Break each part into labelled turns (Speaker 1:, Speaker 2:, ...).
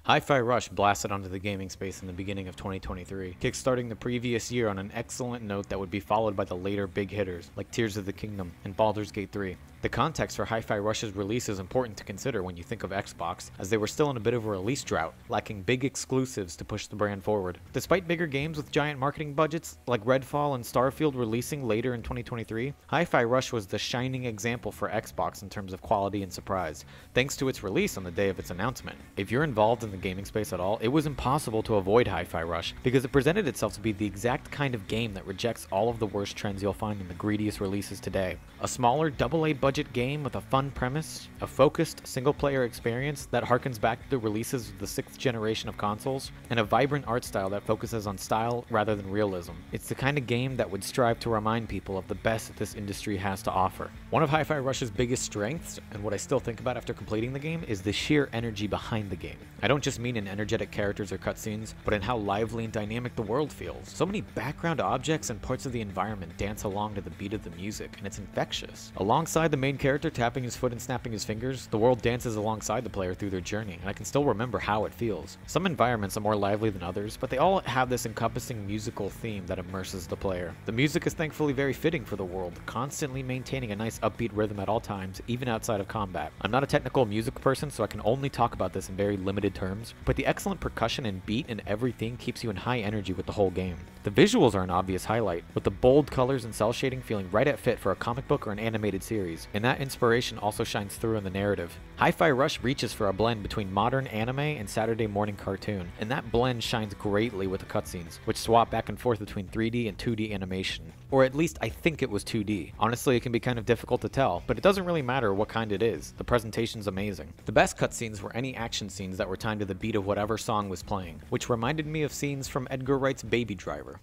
Speaker 1: Hi-Fi Rush blasted onto the gaming space in the beginning of 2023, kickstarting the previous year on an excellent note that would be followed by the later big hitters like Tears of the Kingdom and Baldur's Gate 3. The context for Hi-Fi Rush's release is important to consider when you think of Xbox, as they were still in a bit of a release drought, lacking big exclusives to push the brand forward. Despite bigger games with giant marketing budgets, like Redfall and Starfield releasing later in 2023, Hi-Fi Rush was the shining example for Xbox in terms of quality and surprise, thanks to its release on the day of its announcement. If you're involved in the gaming space at all, it was impossible to avoid Hi-Fi Rush, because it presented itself to be the exact kind of game that rejects all of the worst trends you'll find in the greediest releases today. A smaller, AA budget game with a fun premise, a focused single-player experience that harkens back to the releases of the 6th generation of consoles, and a vibrant art style that focuses on style rather than realism. It's the kind of game that would strive to remind people of the best that this industry has to offer. One of Hi-Fi Rush's biggest strengths, and what I still think about after completing the game, is the sheer energy behind the game. I don't just mean in energetic characters or cutscenes, but in how lively and dynamic the world feels. So many background objects and parts of the environment dance along to the beat of the music, and it's infectious. Alongside the main character tapping his foot and snapping his fingers, the world dances alongside the player through their journey, and I can still remember how it feels. Some environments are more lively than others, but they all have this encompassing musical theme that immerses the player. The music is thankfully very fitting for the world, constantly maintaining a nice upbeat rhythm at all times, even outside of combat. I'm not a technical music person, so I can only talk about this in very limited terms, but the excellent percussion and beat in everything keeps you in high energy with the whole game. The visuals are an obvious highlight, with the bold colors and cell shading feeling right at fit for a comic book or an animated series, and that inspiration also shines through in the narrative. Hi-Fi Rush reaches for a blend between modern anime and Saturday morning cartoon, and that blend shines greatly with the cutscenes, which swap back and forth between 3D and 2D animation. Or at least I think it was 2D. Honestly, it can be kind of difficult to tell, but it doesn't really matter what kind it is. The presentation's amazing. The best cutscenes were any action scenes that were timed to the beat of whatever song was playing, which reminded me of scenes from Edgar Wright's Baby Driver.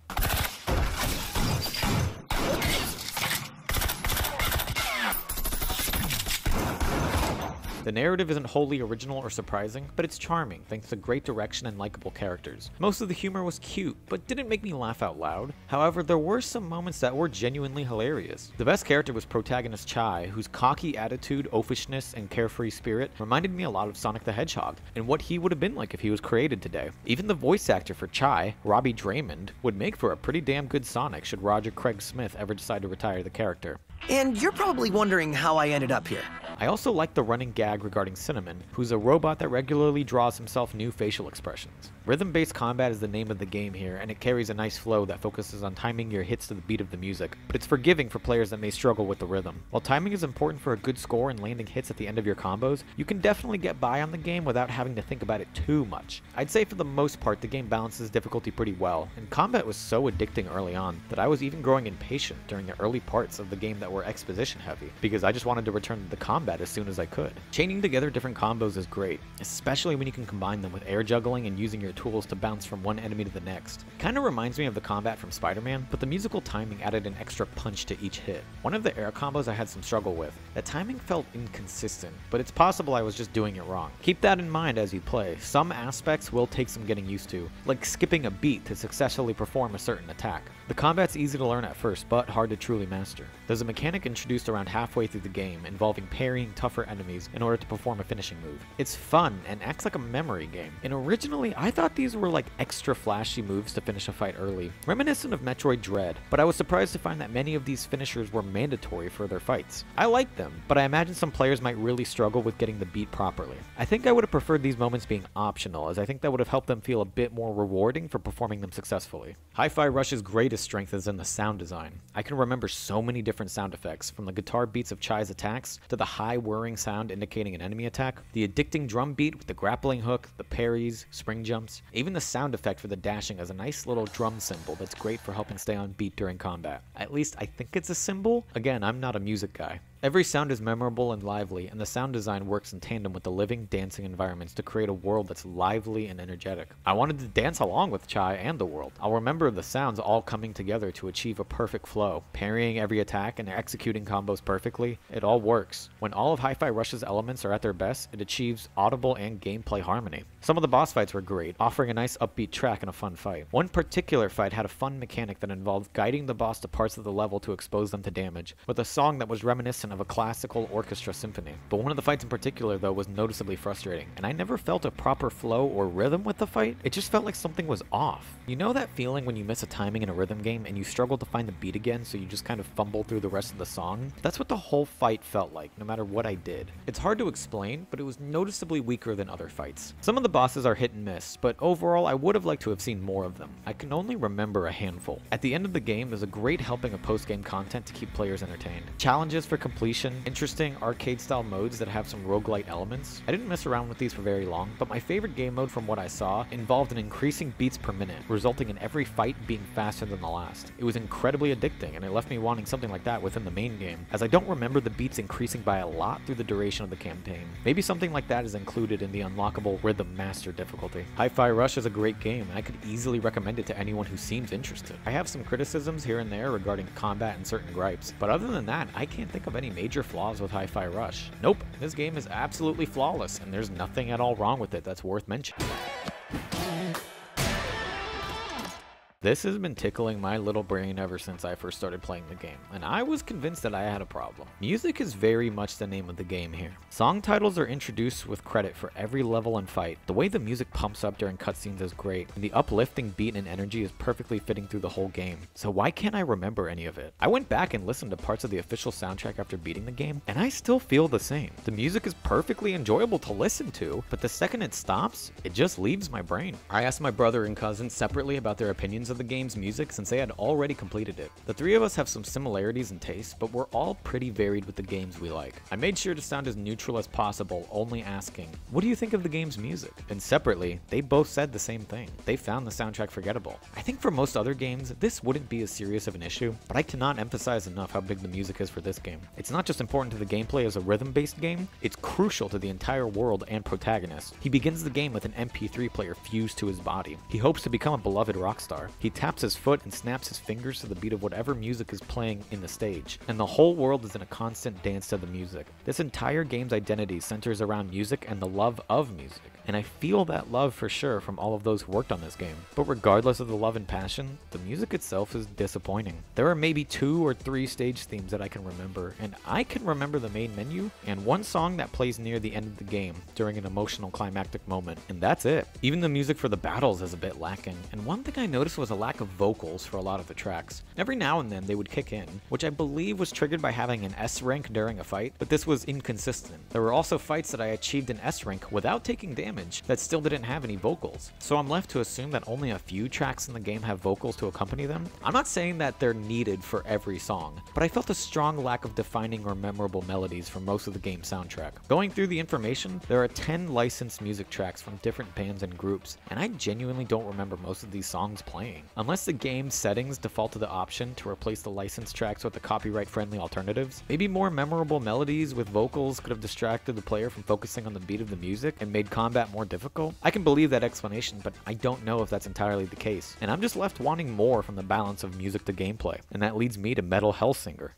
Speaker 1: The narrative isn't wholly original or surprising, but it's charming thanks to great direction and likable characters. Most of the humor was cute, but didn't make me laugh out loud. However, there were some moments that were genuinely hilarious. The best character was protagonist Chai, whose cocky attitude, oafishness, and carefree spirit reminded me a lot of Sonic the Hedgehog, and what he would have been like if he was created today. Even the voice actor for Chai, Robbie Draymond, would make for a pretty damn good Sonic should Roger Craig Smith ever decide to retire the character.
Speaker 2: And you're probably wondering how I ended up here.
Speaker 1: I also like the running gag regarding Cinnamon, who's a robot that regularly draws himself new facial expressions. Rhythm-based combat is the name of the game here, and it carries a nice flow that focuses on timing your hits to the beat of the music, but it's forgiving for players that may struggle with the rhythm. While timing is important for a good score and landing hits at the end of your combos, you can definitely get by on the game without having to think about it too much. I'd say for the most part the game balances difficulty pretty well, and combat was so addicting early on that I was even growing impatient during the early parts of the game that were exposition heavy, because I just wanted to return to the combat as soon as I could. Chaining together different combos is great, especially when you can combine them with air juggling and using your tools to bounce from one enemy to the next. Kinda reminds me of the combat from Spider-Man, but the musical timing added an extra punch to each hit. One of the air combos I had some struggle with. The timing felt inconsistent, but it's possible I was just doing it wrong. Keep that in mind as you play. Some aspects will take some getting used to, like skipping a beat to successfully perform a certain attack. The combat's easy to learn at first, but hard to truly master. There's a mechanic introduced around halfway through the game involving parrying tougher enemies in order to perform a finishing move. It's fun and acts like a memory game, and originally I thought these were like extra flashy moves to finish a fight early, reminiscent of Metroid Dread, but I was surprised to find that many of these finishers were mandatory for their fights. I liked them, but I imagine some players might really struggle with getting the beat properly. I think I would have preferred these moments being optional, as I think that would have helped them feel a bit more rewarding for performing them successfully. Hi-Fi Rush's greatest strength is in the sound design. I can remember so many different sound effects, from the guitar beats of Chai's attacks to the high whirring sound indicating an enemy attack, the addicting drum beat with the grappling hook, the parries, spring jumps, even the sound effect for the dashing as a nice little drum cymbal that's great for helping stay on beat during combat. At least I think it's a cymbal. Again, I'm not a music guy. Every sound is memorable and lively, and the sound design works in tandem with the living, dancing environments to create a world that's lively and energetic. I wanted to dance along with Chai and the world. I'll remember the sounds all coming together to achieve a perfect flow. Parrying every attack and executing combos perfectly, it all works. When all of Hi-Fi Rush's elements are at their best, it achieves audible and gameplay harmony. Some of the boss fights were great, offering a nice upbeat track and a fun fight. One particular fight had a fun mechanic that involved guiding the boss to parts of the level to expose them to damage, with a song that was reminiscent reminiscent of a classical orchestra symphony. But one of the fights in particular, though, was noticeably frustrating, and I never felt a proper flow or rhythm with the fight. It just felt like something was off. You know that feeling when you miss a timing in a rhythm game and you struggle to find the beat again, so you just kind of fumble through the rest of the song? That's what the whole fight felt like, no matter what I did. It's hard to explain, but it was noticeably weaker than other fights. Some of the bosses are hit and miss, but overall I would have liked to have seen more of them. I can only remember a handful. At the end of the game, there's a great helping of post-game content to keep players entertained. Challenges for completion, interesting arcade-style modes that have some roguelite elements. I didn't mess around with these for very long, but my favorite game mode from what I saw involved an increasing beats per minute, resulting in every fight being faster than the last. It was incredibly addicting, and it left me wanting something like that within the main game, as I don't remember the beats increasing by a lot through the duration of the campaign. Maybe something like that is included in the unlockable Rhythm Master difficulty. Hi-Fi Rush is a great game, and I could easily recommend it to anyone who seems interested. I have some criticisms here and there regarding combat and certain gripes, but other than that, I can't think of any major flaws with Hi-Fi Rush. Nope, this game is absolutely flawless, and there's nothing at all wrong with it that's worth mentioning. This has been tickling my little brain ever since I first started playing the game, and I was convinced that I had a problem. Music is very much the name of the game here. Song titles are introduced with credit for every level and fight. The way the music pumps up during cutscenes is great, and the uplifting beat and energy is perfectly fitting through the whole game. So why can't I remember any of it? I went back and listened to parts of the official soundtrack after beating the game, and I still feel the same. The music is perfectly enjoyable to listen to, but the second it stops, it just leaves my brain. I asked my brother and cousin separately about their opinions of the game's music since they had already completed it. The three of us have some similarities in taste, but we're all pretty varied with the games we like. I made sure to sound as neutral as possible, only asking, what do you think of the game's music? And separately, they both said the same thing. They found the soundtrack forgettable. I think for most other games, this wouldn't be as serious of an issue, but I cannot emphasize enough how big the music is for this game. It's not just important to the gameplay as a rhythm-based game, it's crucial to the entire world and protagonist. He begins the game with an MP3 player fused to his body. He hopes to become a beloved rock star. He taps his foot and snaps his fingers to the beat of whatever music is playing in the stage, and the whole world is in a constant dance to the music. This entire game's identity centers around music and the love of music, and I feel that love for sure from all of those who worked on this game. But regardless of the love and passion, the music itself is disappointing. There are maybe 2 or 3 stage themes that I can remember, and I can remember the main menu, and one song that plays near the end of the game during an emotional climactic moment, and that's it. Even the music for the battles is a bit lacking, and one thing I noticed was a lack of vocals for a lot of the tracks. Every now and then they would kick in, which I believe was triggered by having an S rank during a fight, but this was inconsistent. There were also fights that I achieved an S rank without taking damage that still didn't have any vocals, so I'm left to assume that only a few tracks in the game have vocals to accompany them. I'm not saying that they're needed for every song, but I felt a strong lack of defining or memorable melodies for most of the game's soundtrack. Going through the information, there are 10 licensed music tracks from different bands and groups, and I genuinely don't remember most of these songs playing. Unless the game settings default to the option to replace the licensed tracks with the copyright-friendly alternatives, maybe more memorable melodies with vocals could have distracted the player from focusing on the beat of the music and made combat more difficult. I can believe that explanation, but I don't know if that's entirely the case, and I'm just left wanting more from the balance of music to gameplay, and that leads me to Metal Hellsinger.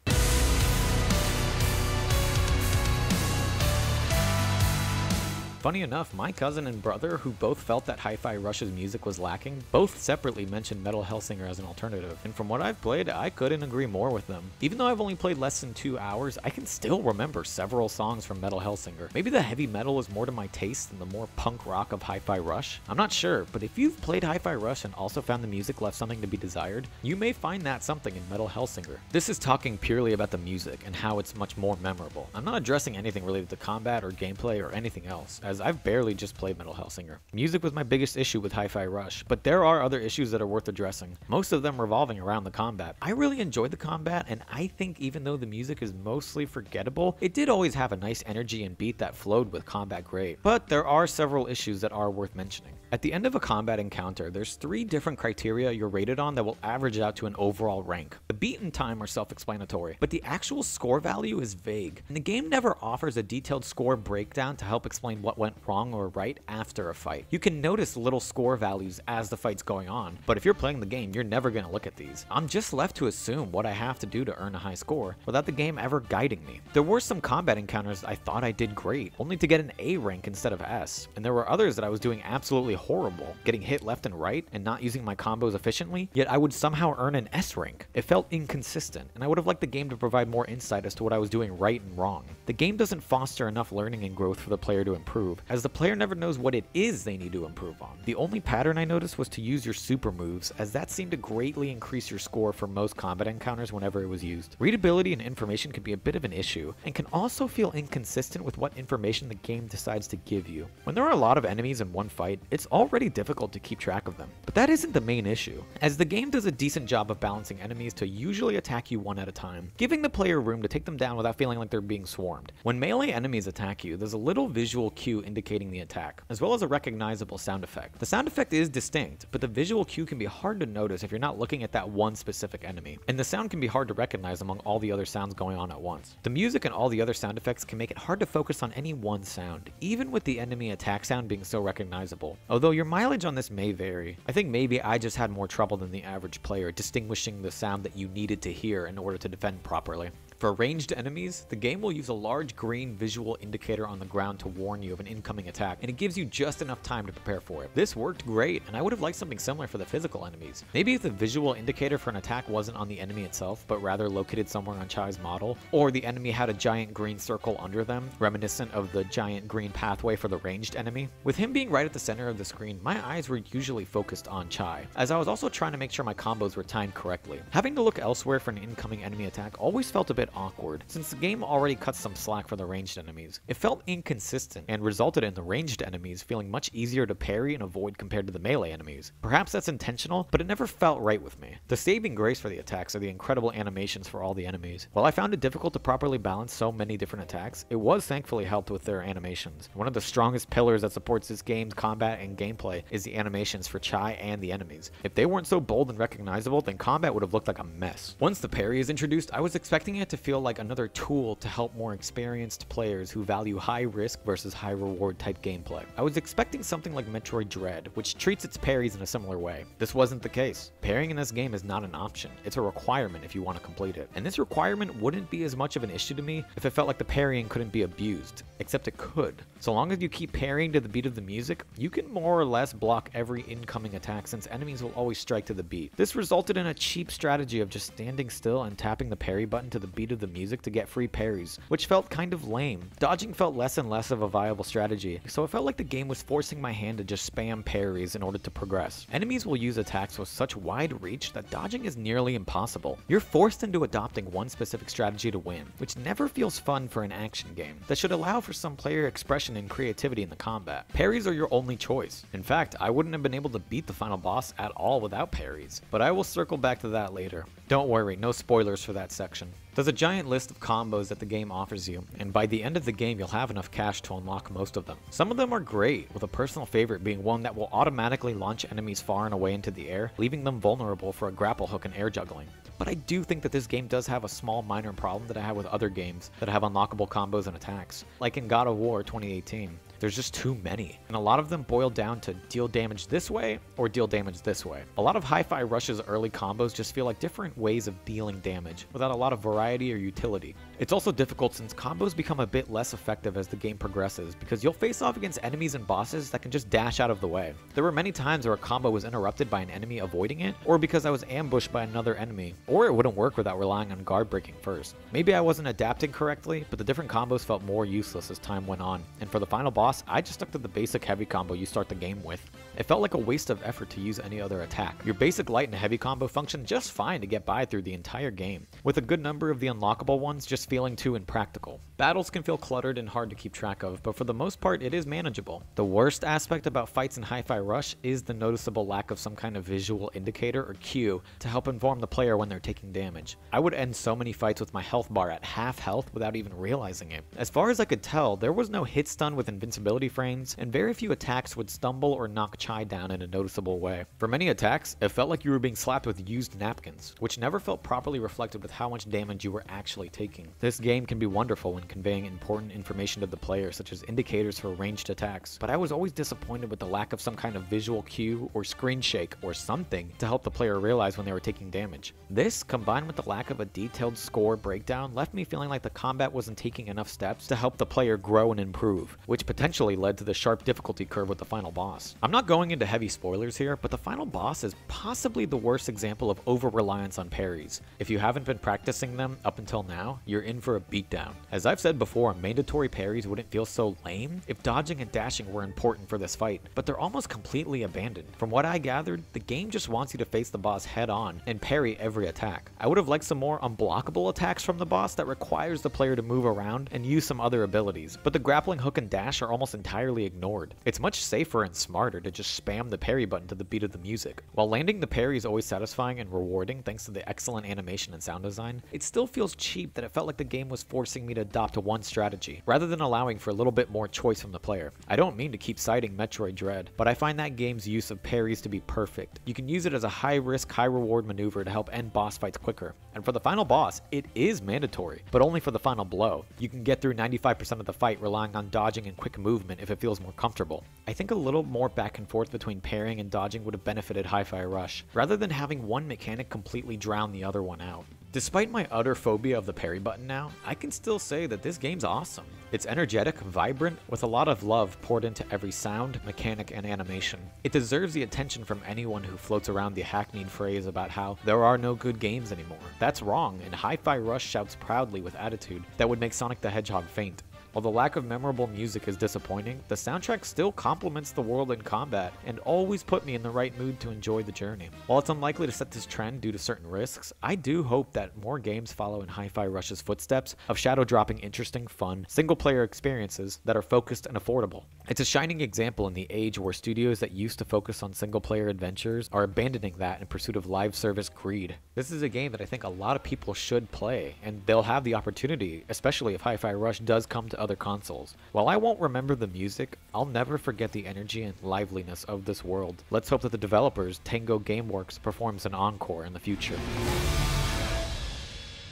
Speaker 1: Funny enough, my cousin and brother, who both felt that Hi-Fi Rush's music was lacking, both separately mentioned Metal Hellsinger as an alternative, and from what I've played, I couldn't agree more with them. Even though I've only played less than 2 hours, I can still remember several songs from Metal Hellsinger. Maybe the heavy metal is more to my taste than the more punk rock of Hi-Fi Rush? I'm not sure, but if you've played Hi-Fi Rush and also found the music left something to be desired, you may find that something in Metal Hellsinger. This is talking purely about the music and how it's much more memorable. I'm not addressing anything related to combat or gameplay or anything else, as I've barely just played Metal Hellsinger. Music was my biggest issue with Hi-Fi Rush, but there are other issues that are worth addressing, most of them revolving around the combat. I really enjoyed the combat, and I think even though the music is mostly forgettable, it did always have a nice energy and beat that flowed with combat great. But there are several issues that are worth mentioning. At the end of a combat encounter, there's 3 different criteria you're rated on that will average out to an overall rank. The beat and time are self-explanatory, but the actual score value is vague, and the game never offers a detailed score breakdown to help explain what went wrong or right after a fight. You can notice little score values as the fight's going on, but if you're playing the game, you're never going to look at these. I'm just left to assume what I have to do to earn a high score without the game ever guiding me. There were some combat encounters I thought I did great, only to get an A rank instead of S, and there were others that I was doing absolutely horrible, getting hit left and right and not using my combos efficiently, yet I would somehow earn an S rank. It felt inconsistent, and I would have liked the game to provide more insight as to what I was doing right and wrong. The game doesn't foster enough learning and growth for the player to improve, as the player never knows what it is they need to improve on. The only pattern I noticed was to use your super moves, as that seemed to greatly increase your score for most combat encounters whenever it was used. Readability and information can be a bit of an issue, and can also feel inconsistent with what information the game decides to give you. When there are a lot of enemies in one fight, it's already difficult to keep track of them. But that isn't the main issue, as the game does a decent job of balancing enemies to usually attack you one at a time, giving the player room to take them down without feeling like they're being swarmed. When melee enemies attack you, there's a little visual cue indicating the attack, as well as a recognizable sound effect. The sound effect is distinct, but the visual cue can be hard to notice if you're not looking at that one specific enemy, and the sound can be hard to recognize among all the other sounds going on at once. The music and all the other sound effects can make it hard to focus on any one sound, even with the enemy attack sound being so recognizable. Although your mileage on this may vary. I think maybe I just had more trouble than the average player distinguishing the sound that you needed to hear in order to defend properly. For ranged enemies, the game will use a large green visual indicator on the ground to warn you of an incoming attack, and it gives you just enough time to prepare for it. This worked great, and I would have liked something similar for the physical enemies. Maybe if the visual indicator for an attack wasn't on the enemy itself, but rather located somewhere on Chai's model, or the enemy had a giant green circle under them, reminiscent of the giant green pathway for the ranged enemy. With him being right at the center of the screen, my eyes were usually focused on Chai, as I was also trying to make sure my combos were timed correctly. Having to look elsewhere for an incoming enemy attack always felt a bit awkward, since the game already cuts some slack for the ranged enemies. It felt inconsistent, and resulted in the ranged enemies feeling much easier to parry and avoid compared to the melee enemies. Perhaps that's intentional, but it never felt right with me. The saving grace for the attacks are the incredible animations for all the enemies. While I found it difficult to properly balance so many different attacks, it was thankfully helped with their animations. One of the strongest pillars that supports this game's combat and gameplay is the animations for Chai and the enemies. If they weren't so bold and recognizable, then combat would have looked like a mess. Once the parry is introduced, I was expecting it to feel like another tool to help more experienced players who value high risk versus high reward type gameplay. I was expecting something like Metroid Dread, which treats its parries in a similar way. This wasn't the case. Parrying in this game is not an option, it's a requirement if you want to complete it. And this requirement wouldn't be as much of an issue to me if it felt like the parrying couldn't be abused, except it could. So long as you keep parrying to the beat of the music, you can more or less block every incoming attack since enemies will always strike to the beat. This resulted in a cheap strategy of just standing still and tapping the parry button to the beat of the music to get free parries, which felt kind of lame. Dodging felt less and less of a viable strategy, so it felt like the game was forcing my hand to just spam parries in order to progress. Enemies will use attacks with such wide reach that dodging is nearly impossible. You're forced into adopting one specific strategy to win, which never feels fun for an action game that should allow for some player expression and creativity in the combat. Parries are your only choice. In fact, I wouldn't have been able to beat the final boss at all without parries, but I will circle back to that later. Don't worry, no spoilers for that section. There's a giant list of combos that the game offers you, and by the end of the game you'll have enough cash to unlock most of them. Some of them are great, with a personal favorite being one that will automatically launch enemies far and away into the air, leaving them vulnerable for a grapple hook and air juggling. But I do think that this game does have a small minor problem that I have with other games that have unlockable combos and attacks, like in God of War 2018. There's just too many, and a lot of them boil down to deal damage this way or deal damage this way. A lot of Hi-Fi Rush's early combos just feel like different ways of dealing damage, without a lot of variety or utility. It's also difficult since combos become a bit less effective as the game progresses, because you'll face off against enemies and bosses that can just dash out of the way. There were many times where a combo was interrupted by an enemy avoiding it, or because I was ambushed by another enemy, or it wouldn't work without relying on guard breaking first. Maybe I wasn't adapting correctly, but the different combos felt more useless as time went on, and for the final boss, I just stuck to the basic heavy combo you start the game with. It felt like a waste of effort to use any other attack. Your basic light and heavy combo functioned just fine to get by through the entire game, with a good number of the unlockable ones just feeling too impractical. Battles can feel cluttered and hard to keep track of, but for the most part it is manageable. The worst aspect about fights in Hi-Fi Rush is the noticeable lack of some kind of visual indicator or cue to help inform the player when they're taking damage. I would end so many fights with my health bar at half health without even realizing it. As far as I could tell, there was no hit stun with invincibility frames, and very few attacks would stumble or knock Chai down in a noticeable way. For many attacks, it felt like you were being slapped with used napkins, which never felt properly reflected with how much damage you were actually taking. This game can be wonderful when conveying important information to the player, such as indicators for ranged attacks, but I was always disappointed with the lack of some kind of visual cue or screen shake or something to help the player realize when they were taking damage. This, combined with the lack of a detailed score breakdown, left me feeling like the combat wasn't taking enough steps to help the player grow and improve, which potentially led to the sharp difficulty curve with the final boss. I'm not going into heavy spoilers here, but the final boss is possibly the worst example of over-reliance on parries. If you haven't been practicing them up until now, you're in for a beatdown. As I've said before, mandatory parries wouldn't feel so lame if dodging and dashing were important for this fight, but they're almost completely abandoned. From what I gathered, the game just wants you to face the boss head on and parry every attack. I would have liked some more unblockable attacks from the boss that requires the player to move around and use some other abilities, but the grappling hook and dash are almost entirely ignored. It's much safer and smarter to just spam the parry button to the beat of the music. While landing the parry is always satisfying and rewarding thanks to the excellent animation and sound design, it still feels cheap that it felt like the game was forcing me to adopt one strategy, rather than allowing for a little bit more choice from the player. I don't mean to keep citing Metroid Dread, but I find that game's use of parries to be perfect. You can use it as a high-risk, high-reward maneuver to help end boss fights quicker. And for the final boss, it is mandatory, but only for the final blow. You can get through 95% of the fight relying on dodging and quick movement if it feels more comfortable. I think a little more back and forth between parrying and dodging would have benefited Hi-Fi Rush, rather than having one mechanic completely drown the other one out. Despite my utter phobia of the parry button now, I can still say that this game's awesome. It's energetic, vibrant, with a lot of love poured into every sound, mechanic, and animation. It deserves the attention from anyone who floats around the hackneyed phrase about how there are no good games anymore. That's wrong, and Hi-Fi Rush shouts proudly with attitude that would make Sonic the Hedgehog faint. While the lack of memorable music is disappointing, the soundtrack still complements the world in combat and always put me in the right mood to enjoy the journey. While it's unlikely to set this trend due to certain risks, I do hope that more games follow in Hi-Fi Rush's footsteps of shadow dropping interesting, fun, single-player experiences that are focused and affordable. It's a shining example in the age where studios that used to focus on single-player adventures are abandoning that in pursuit of live service greed. This is a game that I think a lot of people should play, and they'll have the opportunity, especially if Hi-Fi Rush does come to other consoles. While I won't remember the music, I'll never forget the energy and liveliness of this world. Let's hope that the developers, Tango Gameworks, performs an encore in the future.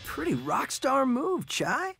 Speaker 2: Pretty rockstar move, Chai.